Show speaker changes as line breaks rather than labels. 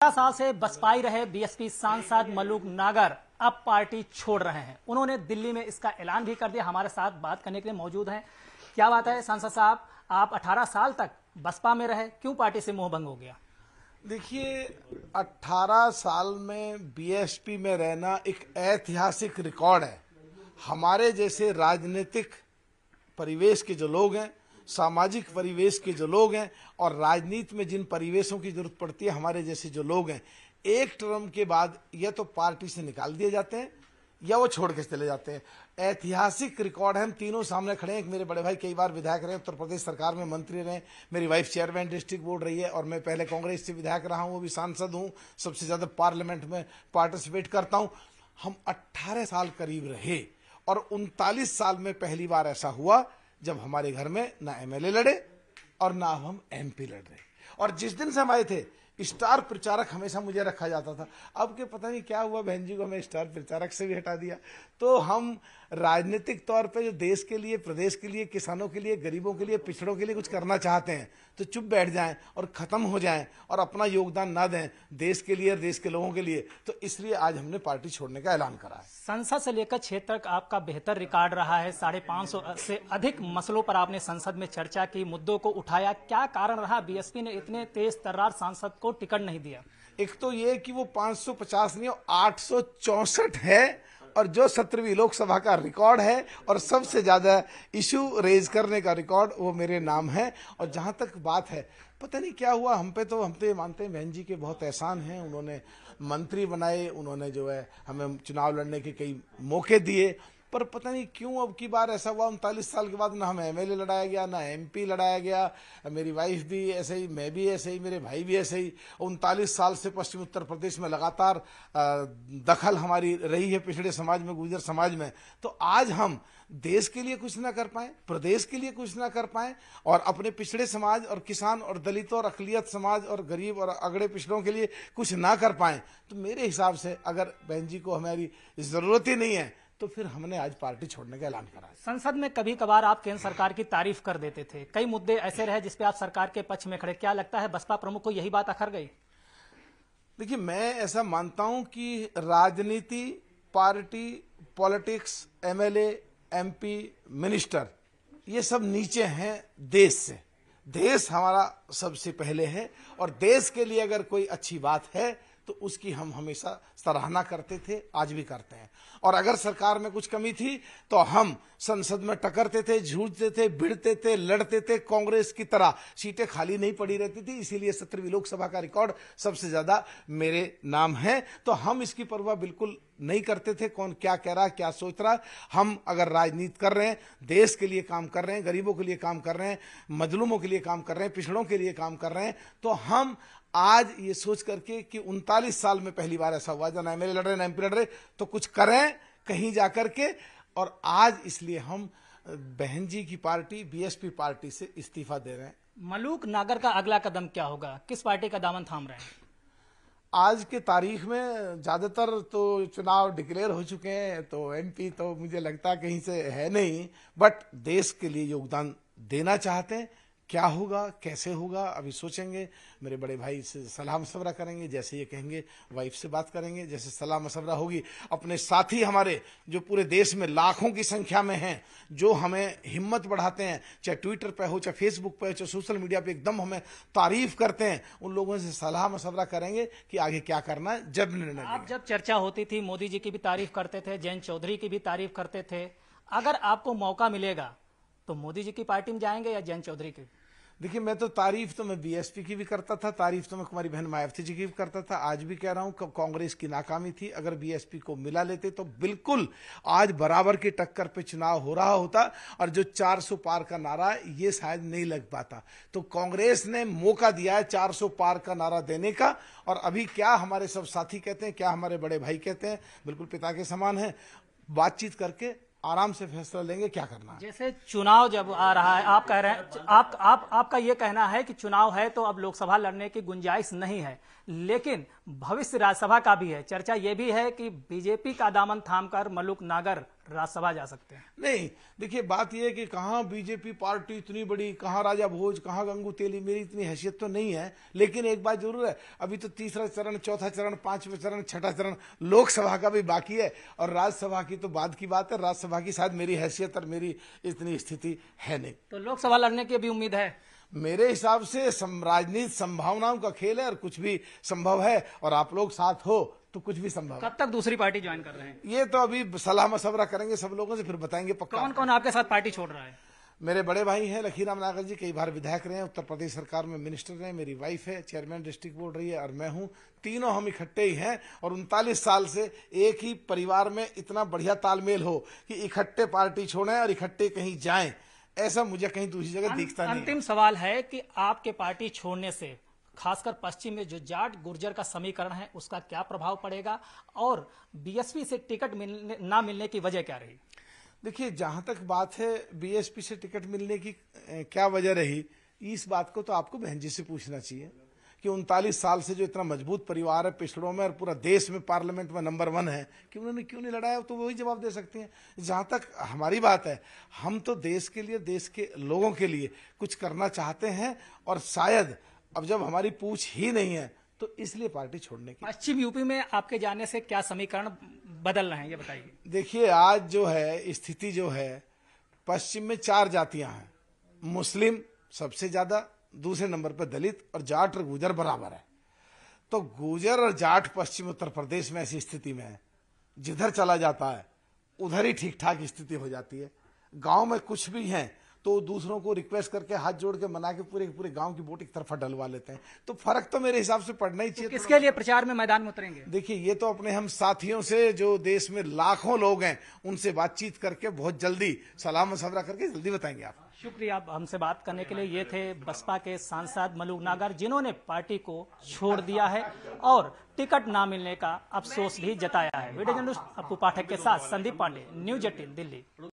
साल से बसपाई रहे बीएसपी सांसद मलूक नागर अब पार्टी छोड़ रहे हैं। उन्होंने दिल्ली में इसका ऐलान भी कर दिया। हमारे साथ बात करने के लिए मौजूद हैं। क्या बात है सांसद साहब, आप 18 साल तक बसपा में रहे, क्यों पार्टी से मोह भंग हो गया?
देखिए, 18 साल में बीएसपी में रहना एक ऐतिहासिक रिकॉर्ड है। हमारे जैसे राजनीतिक परिवेश के जो लोग हैं, सामाजिक परिवेश के जो लोग हैं और राजनीति में जिन परिवेशों की जरूरत पड़ती है, हमारे जैसे जो लोग हैं, एक टर्म के बाद या तो पार्टी से निकाल दिए जाते हैं या वो छोड़ के चले जाते हैं। ऐतिहासिक रिकॉर्ड है। हम तीनों सामने खड़े हैं। मेरे बड़े भाई कई बार विधायक रहे, उत्तर प्रदेश सरकार में मंत्री रहे, मेरी वाइफ चेयरमैन डिस्ट्रिक्ट बोर्ड रही है और मैं पहले कांग्रेस से विधायक रहा हूं, वो भी सांसद हूं, सबसे ज्यादा पार्लियामेंट में पार्टिसिपेट करता हूं। हम 18 साल करीब रहे और 39 साल में पहली बार ऐसा हुआ जब हमारे घर में ना एमएलए लड़े और ना हम एमपी लड़ रहे। और जिस दिन से हम आए थे, स्टार प्रचारक हमेशा मुझे रखा जाता था। अब के पता नहीं क्या हुआ, बहन जी को हमें स्टार प्रचारक से भी हटा दिया। तो हम राजनीतिक तौर पे जो देश के लिए, प्रदेश के लिए, किसानों के लिए, गरीबों के लिए, पिछड़ों के लिए कुछ करना चाहते हैं तो चुप बैठ जाएं और खत्म हो जाएं और अपना योगदान ना दें देश के लिए और देश के लोगों के लिए। तो इसलिए आज हमने पार्टी छोड़ने का ऐलान करा है।
संसद से लेकर क्षेत्र तक आपका बेहतर रिकॉर्ड रहा है। 550 से अधिक मसलों पर आपने संसद में चर्चा की, मुद्दों को उठाया। क्या कारण रहा बीएसपी ने इतने तेज तर्रार सांसद को टिकट नहीं दिया?
एक तो ये कि वो 550 नहीं, 864 है और जो 17वीं लोकसभा का रिकॉर्ड है और सबसे ज्यादा इशू रेज करने का रिकॉर्ड वो मेरे नाम है। और जहां तक बात है, पता नहीं क्या हुआ, हम तो ये मानते हैं बहन जी के बहुत एहसान हैं। उन्होंने मंत्री बनाए, उन्होंने जो है हमें चुनाव लड़ने के कई मौके दिए, पर पता नहीं क्यों अब की बार ऐसा हुआ 39 साल के बाद ना हम एमएलए लड़ाया गया, ना एमपी लड़ाया गया। मेरी वाइफ भी ऐसे ही, मैं भी ऐसे ही, मेरे भाई भी ऐसे ही। 39 साल से पश्चिम उत्तर प्रदेश में लगातार दखल हमारी रही है पिछड़े समाज में, गुर्जर समाज में। तो आज हम देश के लिए कुछ ना कर पाए, प्रदेश के लिए कुछ ना कर पाए और अपने पिछड़े समाज और किसान और दलितों और अकलियत समाज और गरीब और अगड़े पिछड़ों के लिए कुछ ना कर पाए, तो मेरे हिसाब से अगर बहन जी को हमारी जरूरत ही नहीं है तो फिर हमने आज पार्टी छोड़ने का ऐलान करा है।
संसद में कभी कभार आप केंद्र सरकार की तारीफ कर देते थे, कई मुद्दे ऐसे रहे जिसपे आप सरकार के पक्ष में खड़े। क्या लगता है बसपा प्रमुख को यही बात अखर गई?
देखिए, मैं ऐसा मानता हूं कि राजनीति, party, politics, MLA, MP, minister, ये सब नीचे हैं देश से। देश हमारा सबसे पहले है और देश के लिए अगर कोई अच्छी बात है तो उसकी हम हमेशा सराहना करते थे, आज भी करते हैं। और अगर सरकार में कुछ कमी थी तो हम संसद में टकरते थे, झूठते थे, भिड़ते थे, लड़ते थे। कांग्रेस की तरह सीटें खाली नहीं पड़ी रहती थी, इसीलिए 17वीं लोकसभा का रिकॉर्ड सबसे ज्यादा मेरे नाम है। तो हम इसकी परवाह बिल्कुल नहीं करते थे कौन क्या कह रहा, क्या सोच रहा। हम अगर राजनीति कर रहे हैं, देश के लिए काम कर रहे हैं, गरीबों के लिए काम कर रहे हैं, मजलूमों के लिए काम कर रहे हैं, पिछड़ों के लिए काम कर रहे हैं, तो हम आज ये सोच करके कि 39 साल में पहली बार ऐसा हुआ जब ना एमएलए लड़ रहे ना एमपी लड़ रहे, तो कुछ करें कहीं जाकर के। और आज इसलिए हम बहन जी की पार्टी बीएसपी पार्टी से इस्तीफा दे रहे हैं।
मलूक नागर का अगला कदम क्या होगा? किस पार्टी का दामन थाम रहे हैं?
आज के तारीख में ज्यादातर तो चुनाव डिक्लेयर हो चुके हैं, तो एमपी तो मुझे लगता कहीं से है नहीं, बट देश के लिए योगदान देना चाहते हैं। क्या होगा, कैसे होगा, अभी सोचेंगे। मेरे बड़े भाई से सलाह मशवरा करेंगे, जैसे ये कहेंगे वाइफ से बात करेंगे, जैसे सलाह मशवरा होगी। अपने साथी हमारे जो पूरे देश में लाखों की संख्या में हैं, जो हमें हिम्मत बढ़ाते हैं, चाहे ट्विटर पे हो, चाहे फेसबुक पे हो, चाहे सोशल मीडिया पे एकदम हमें तारीफ करते हैं, उन लोगों से सलाह मशवरा करेंगे कि आगे क्या करना है, जब निर्णय।
आप जब चर्चा होती थी, मोदी जी की भी तारीफ करते थे, जयंत चौधरी की भी तारीफ करते थे। अगर आपको मौका मिलेगा तो मोदी जी की पार्टी में जाएंगे या जयंत चौधरी की?
देखिए, तारीफ तो मैं बीएसपी की भी करता था, तारीफ तो मैं कुमारी बहन मायावती जी की भी करता था, आज भी कह रहा हूं। कांग्रेस की नाकामी थी, अगर बीएसपी को मिला लेते तो बिल्कुल आज बराबर की टक्कर पे चुनाव हो रहा होता और जो 400 पार का नारा ये शायद नहीं लग पाता। तो कांग्रेस ने मौका दिया है 400 पार का नारा देने का। और अभी क्या हमारे सब साथी कहते हैं, क्या हमारे बड़े भाई कहते हैं, बिल्कुल पिता के समान है, बातचीत करके आराम से फैसला लेंगे क्या करना है।
जैसे चुनाव जब आ रहा है, आप कह रहे हैं, आपका ये कहना है कि चुनाव है तो अब लोकसभा लड़ने की गुंजाइश नहीं है, लेकिन भविष्य राज्यसभा का भी है। चर्चा यह भी है कि बीजेपी का दामन थामकर मल्लुक नागर राज्यसभा जा सकते हैं।
नहीं, देखिए बात यह है कि कहाँ बीजेपी पार्टी इतनी बड़ी, कहाँ राजा भोज, कहाँ गंगू तेली, मेरी इतनी हैसियत तो नहीं है। लेकिन एक बात जरूर है, अभी तो तीसरा चरण, चौथा चरण, पांचवा चरण, छठा चरण लोकसभा का भी बाकी है, और राज्यसभा की तो बाद की बात है। राज्यसभा की शायद मेरी हैसियत और मेरी इतनी स्थिति है नहीं।
तो लोकसभा लड़ने की भी उम्मीद है?
मेरे हिसाब से राजनीति संभावनाओं का खेल है और कुछ भी संभव है, और आप लोग साथ हो तो कुछ भी संभव है।
कब तक दूसरी पार्टी ज्वाइन कर रहे हैं?
ये तो अभी सलाह मशवरा करेंगे सब लोगों से, फिर बताएंगे पक्का।
कौन कौन आपके साथ पार्टी छोड़ रहा है?
मेरे बड़े भाई हैं लखीराम नागर जी, कई बार विधायक रहे हैं, उत्तर प्रदेश सरकार में मिनिस्टर रहे, मेरी वाइफ है चेयरमैन डिस्ट्रिक्ट बोर्ड रही है, और मैं हूं। तीनों हम इकट्ठे ही हैं, और 39 साल से एक ही परिवार में इतना बढ़िया तालमेल हो कि इकट्ठे पार्टी छोड़ें और इकट्ठे कहीं जाएं, ऐसा मुझे कहीं दूसरी जगह दिखता नहीं।
अंतिम सवाल है कि आपके पार्टी छोड़ने से खासकर पश्चिम में जो जाट गुर्जर का समीकरण है उसका क्या प्रभाव पड़ेगा, और बीएसपी से टिकट ना मिलने की वजह क्या रही?
देखिए, जहां तक बात है बीएसपी से टिकट मिलने की क्या वजह रही, इस बात को तो आपको बहन जी से पूछना चाहिए कि 39 साल से जो इतना मजबूत परिवार है पिछड़ों में और पूरा देश में पार्लियामेंट में नंबर 1 है, कि उन्होंने क्यों नहीं लड़ाया, तो वही जवाब दे सकती हैं। जहां तक हमारी बात है, हम तो देश के लिए, देश के लोगों के लिए कुछ करना चाहते हैं, और शायद अब जब हमारी पूछ ही नहीं है तो इसलिए पार्टी छोड़ने की।
पश्चिम यूपी में आपके जाने से क्या समीकरण बदल रहे हैं, ये बताइए।
देखिए, आज जो है स्थिति जो है, पश्चिम में 4 जातियां हैं, मुस्लिम सबसे ज्यादा, दूसरे नंबर पर दलित, और जाट और गुजर बराबर है। तो गुजर और जाट पश्चिम उत्तर प्रदेश में ऐसी स्थिति में है, जिधर चला जाता है उधर ही ठीक ठाक स्थिति हो जाती है। गांव में कुछ भी है तो दूसरों को रिक्वेस्ट करके हाथ जोड़ के मना के पूरे पूरे गांव की वोट एक तरफा डलवा लेते हैं। तो फर्क तो मेरे हिसाब से पड़ना ही चाहिए।
तो किसके लिए प्रचार में मैदान में उतरेंगे?
देखिए, ये तो अपने हम साथियों से, जो देश में लाखों लोग हैं, उनसे बातचीत करके बहुत जल्दी सलाह मशवरा करके जल्दी बताएंगे आप।
शुक्रिया आप हमसे बात करने के लिए। ये थे बसपा के सांसद मल्लुक नागर, जिन्होंने पार्टी को छोड़ दिया है और टिकट ना मिलने का अफसोस भी जताया है। वीडियो जर्नलिस्ट अपू पाठक के साथ संदीप पांडे, न्यूज 18 दिल्ली।